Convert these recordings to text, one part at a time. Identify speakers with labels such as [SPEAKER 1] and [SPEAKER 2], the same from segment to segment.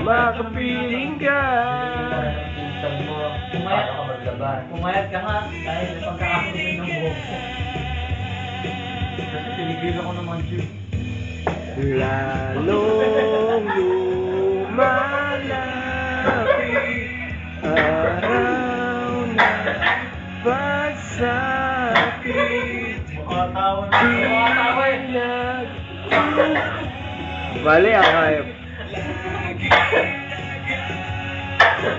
[SPEAKER 1] Makapiling ka.
[SPEAKER 2] Pumayat ka nga dahil sa pagkakakulong ng buhok ko. Kasi tinigil ako naman, Jim.
[SPEAKER 1] Lalong lumalapit araw na pagsapit.
[SPEAKER 2] Makatawa na. Makatawa eh.
[SPEAKER 1] Bali, akayap.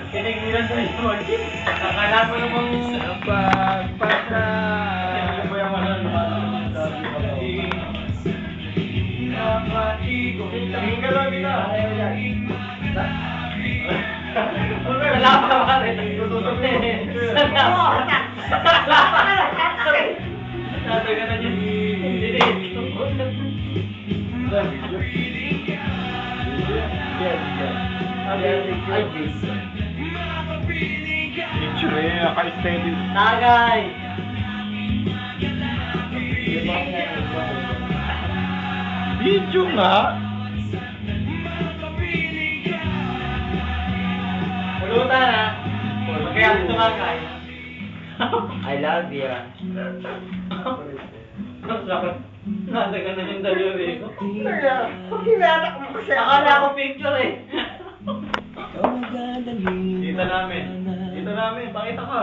[SPEAKER 2] Kinigilan sa iyo, Jim. Akala mo namang
[SPEAKER 1] Sa pagpatay.
[SPEAKER 2] ano ba yung tingin ka lang nila. Wala pa ba rin? Sabi ka na dyan.
[SPEAKER 1] Picture eh, naka-steady.
[SPEAKER 2] Tagay!
[SPEAKER 1] Video nga.
[SPEAKER 2] Pulutan ha. Kaya ako tumagay.
[SPEAKER 1] I love you.
[SPEAKER 2] Nasa ka na yung daliri ko.
[SPEAKER 1] Kinanak mo kasi.
[SPEAKER 2] Akala ko picture eh. Tita namin. Tita namin, pakita ka.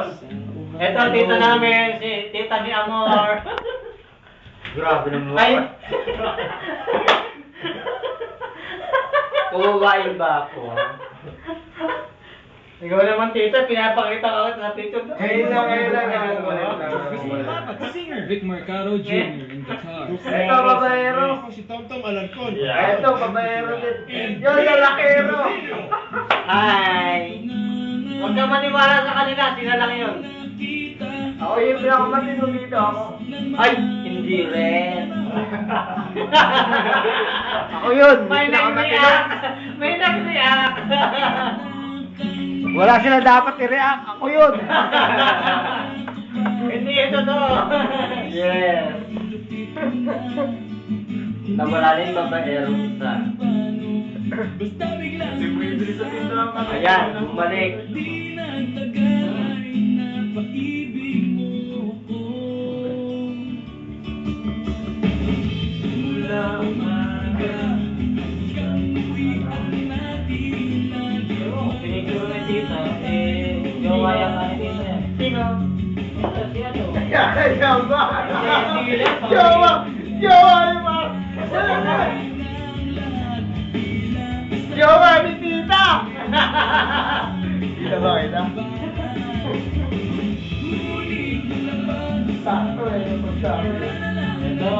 [SPEAKER 2] Ito, tita namin, si tita ni Amor.
[SPEAKER 1] Grabe naman.
[SPEAKER 2] Ay!
[SPEAKER 1] Kumabain ba ako?
[SPEAKER 2] Ikaw naman tita, pinapakita ka sa picture.
[SPEAKER 1] Ngayon lang.
[SPEAKER 3] Singer Vic Mercado Jr. in the car.
[SPEAKER 1] Ito, babaero.
[SPEAKER 3] Si Tom Tom Alarcon.
[SPEAKER 1] Ito, babaero din. Yung lalakero.
[SPEAKER 2] Hi! Huwag kang maniwala sa kanila, sila lang yun.
[SPEAKER 1] Ako yung pinakamatino dito ako.
[SPEAKER 2] Ay, hindi rin.
[SPEAKER 1] Ako yun.
[SPEAKER 2] May nag-react. May nag-react.
[SPEAKER 1] Wala sila dapat i-react. Ako yun.
[SPEAKER 2] Hindi ito to.
[SPEAKER 1] Yes. Nawala na yung babaero isa. Ayan, bumalik.
[SPEAKER 2] Piniguro na tita, gawa yung ano dito yan. Sino? Si ano?
[SPEAKER 1] Jowa ni tita! Kita ba kita? Sakto eh, pagsabi.
[SPEAKER 2] Ito.